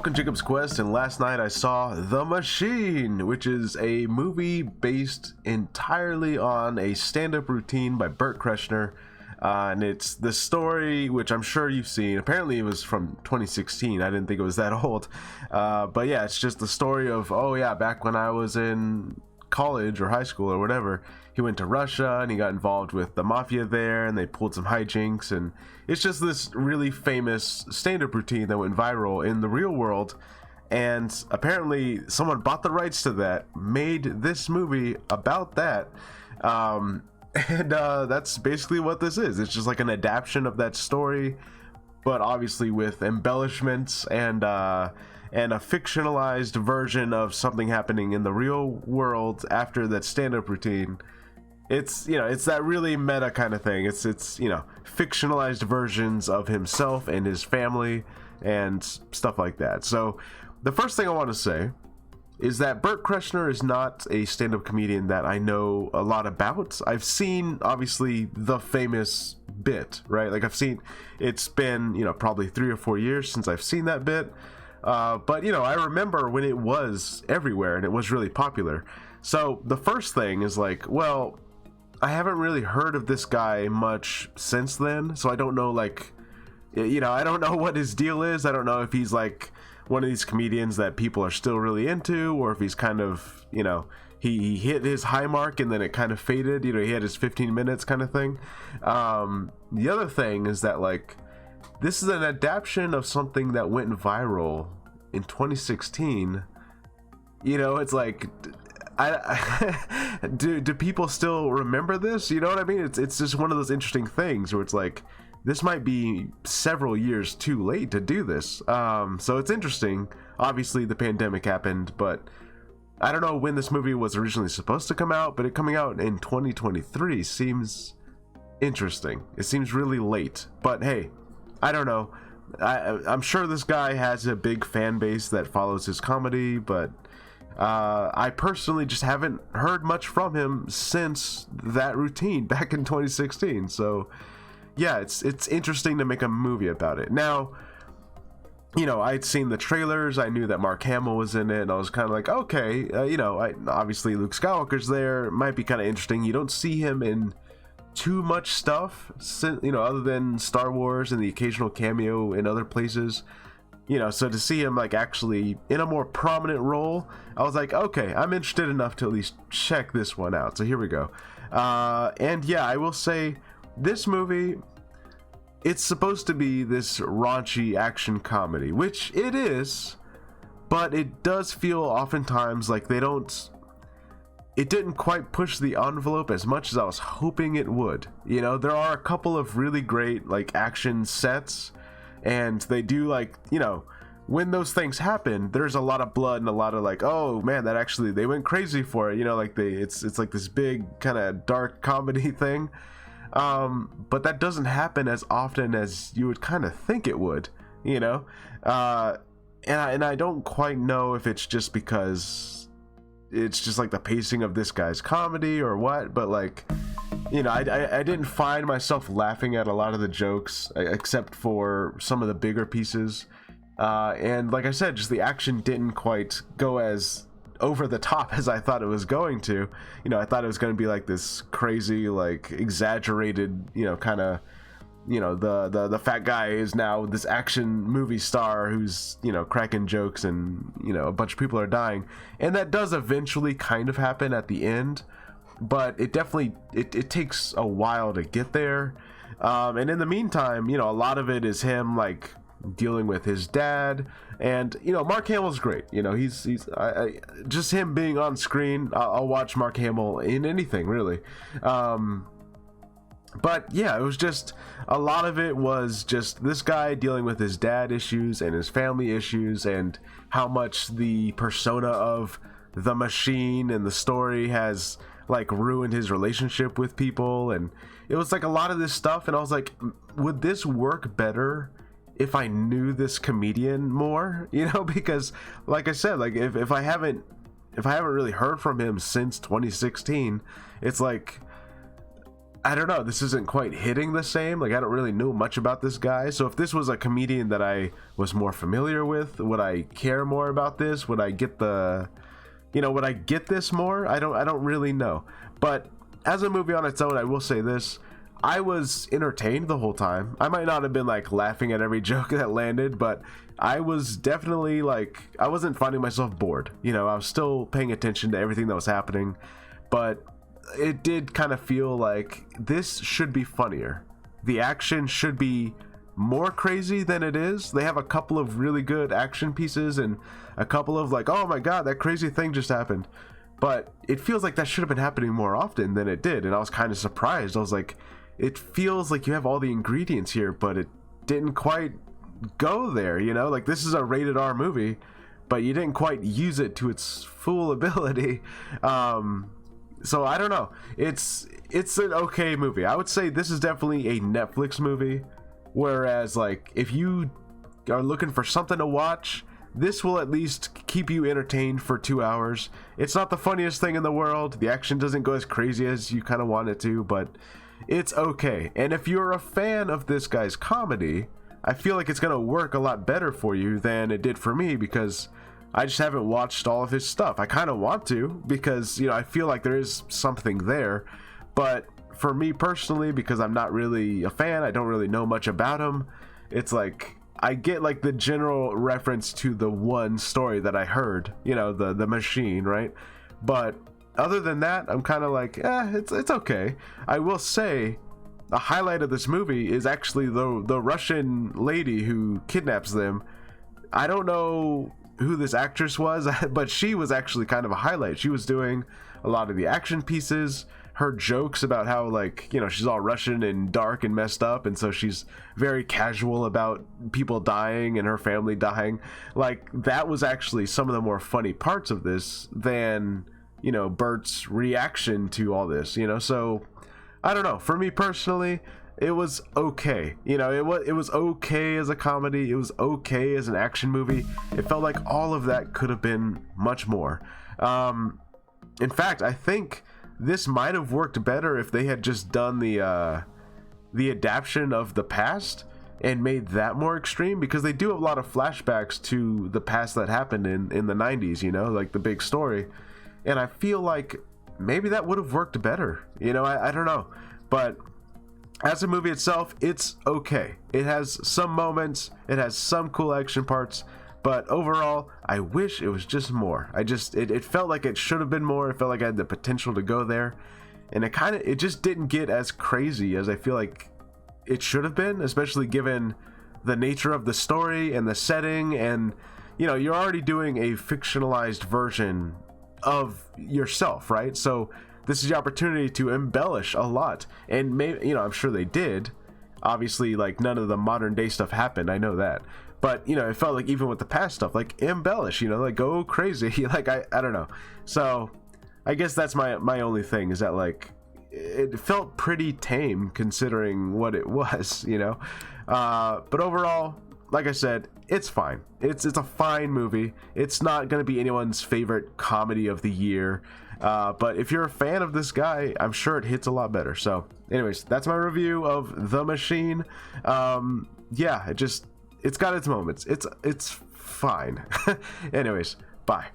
Welcome Jacob's Quest, and last night I saw The Machine, which is a movie based entirely on a stand-up routine by Bert Kreischer. And it's the story, which I'm sure you've seen. Apparently it was from 2016. I didn't think it was that old. But yeah, it's just the story of, oh yeah, back when I was in college or high school or whatever, he went to Russia and he got involved with the mafia there, and they pulled some hijinks, and it's just this really famous stand-up routine that went viral in the real world. And apparently someone bought the rights to that, made this movie about that, and that's basically what this is. It's just like an adaptation of that story, but obviously with embellishments and a fictionalized version of something happening in the real world after that stand-up routine. It's, you know, it's that really meta kind of thing. It's you know, fictionalized versions of himself and his family and stuff like that. So the first thing I want to say is that Bert Kreischer is not a stand-up comedian that I know a lot about. I've seen, obviously, the famous bit, right? Like, I've seen, it's been, you know, probably 3 or 4 years since I've seen that bit. But, you know, I remember when it was everywhere and it was really popular. So the first thing is like, well, I haven't really heard of this guy much since then. So I don't know, like, you know, I don't know what his deal is. I don't know if he's like one of these comedians that people are still really into, or if he's kind of, you know, he hit his high mark and then it kind of faded. You know, he had his 15 minutes kind of thing. The other thing is that, like, this is an adaptation of something that went viral in 2016. You know, it's like, do people still remember this? You know what I mean? It's just one of those interesting things where it's like, this might be several years too late to do this. So it's interesting. Obviously the pandemic happened, but I don't know when this movie was originally supposed to come out, but it coming out in 2023 seems interesting. It seems really late, but hey, I don't know. I'm sure this guy has a big fan base that follows his comedy, but I personally just haven't heard much from him since that routine back in 2016. So yeah, it's interesting to make a movie about it. Now, you know, I'd seen the trailers, I knew that Mark Hamill was in it, and I was kind of like, okay, you know, obviously Luke Skywalker's there, it might be kind of interesting. You don't see him in too much stuff, you know, other than Star Wars and the occasional cameo in other places, you know, so to see him like actually in a more prominent role, I was like, okay, I'm interested enough to at least check this one out. So here we go. And yeah, I will say this movie, it's supposed to be this raunchy action comedy, which it is, but it does feel oftentimes like it didn't quite push the envelope as much as I was hoping it would. You know, there are a couple of really great like action sets, and they do, like, you know, when those things happen, there's a lot of blood and a lot of like, oh man, that actually, they went crazy for it, you know, like it's like this big kind of dark comedy thing. But that doesn't happen as often as you would kind of think it would, you know. And I don't quite know if it's just because it's just like the pacing of this guy's comedy or what, but like, you know, I didn't find myself laughing at a lot of the jokes except for some of the bigger pieces, and like I said, just the action didn't quite go as over the top as I thought it was going to. You know, I thought it was going to be like this crazy, like exaggerated, you know, kind of, you know, the fat guy is now this action movie star who's, you know, cracking jokes and, you know, a bunch of people are dying, and that does eventually kind of happen at the end, but it definitely it takes a while to get there. And in the meantime, you know, a lot of it is him like dealing with his dad, and you know, Mark Hamill's great. You know, he's just him being on screen, I'll watch Mark Hamill in anything really. But yeah, it was just, a lot of it was just this guy dealing with his dad issues and his family issues, and how much the persona of the Machine and the story has like ruined his relationship with people. And it was like a lot of this stuff, and I was like, would this work better if I knew this comedian more, you know? Because like I said, like if I haven't really heard from him since 2016, it's like, I don't know, this isn't quite hitting the same. Like, I don't really know much about this guy. So if this was a comedian that I was more familiar with, would I care more about this? Would I get the, would I get this more? I don't really know. But as a movie on its own, I will say this. I was entertained the whole time. I might not have been like laughing at every joke that landed, but I was definitely like, I wasn't finding myself bored. I was still paying attention to everything that was happening, but it did kind of feel like this should be funnier. The action should be more crazy than it is. They have a couple of really good action pieces and a couple of like, oh my god, that crazy thing just happened. But it feels like that should have been happening more often than it did, and I was kind of surprised. I was like, it feels like you have all the ingredients here, but it didn't quite go there, Like, this is a rated R movie, but you didn't quite use it to its full ability. So I don't know. It's an okay movie. I would say this is definitely a Netflix movie, whereas like if you are looking for something to watch, this will at least keep you entertained for 2 hours. It's not the funniest thing in the world. The action doesn't go as crazy as you kind of want it to, but it's okay. And if you're a fan of this guy's comedy, I feel like it's going to work a lot better for you than it did for me, because I just haven't watched all of his stuff. I kind of want to, because, I feel like there is something there. But for me personally, because I'm not really a fan, I don't really know much about him, it's like, I get like the general reference to the one story that I heard, the machine, right? But other than that, I'm kind of like, it's okay. I will say, the highlight of this movie is actually the Russian lady who kidnaps them. I don't know who this actress was, but she was actually kind of a highlight. She was doing a lot of the action pieces. Her jokes about how, like, she's all Russian and dark and messed up, and so she's very casual about people dying and her family dying. Like, that was actually some of the more funny parts of this than, Bert's reaction to all this, So I don't know. For me personally, it was okay. It was okay as a comedy. It was okay as an action movie. It felt like all of that could have been much more. In fact, I think this might have worked better if they had just done the adaptation of the past and made that more extreme, because they do a lot of flashbacks to the past that happened in the 90s, like the big story. And I feel like maybe that would have worked better. I don't know. But as a movie itself, it's okay. It has some moments, it has some cool action parts, but overall, I wish it was just more. It felt like it should have been more. It felt like I had the potential to go there, and it just didn't get as crazy as I feel like it should have been, especially given the nature of the story and the setting. And you're already doing a fictionalized version of yourself, right? So this is the opportunity to embellish a lot, and maybe, I'm sure they did. Obviously, like, none of the modern day stuff happened, I know that, but it felt like even with the past stuff, like, embellish, like, go crazy. Like, I don't know. So I guess that's my only thing, is that, like, it felt pretty tame considering what it was. But overall, like I said, it's fine. It's a fine movie. It's not going to be anyone's favorite comedy of the year. But if you're a fan of this guy, I'm sure it hits a lot better. So anyways, that's my review of The Machine. Yeah, it's got its moments. It's fine. Anyways, bye.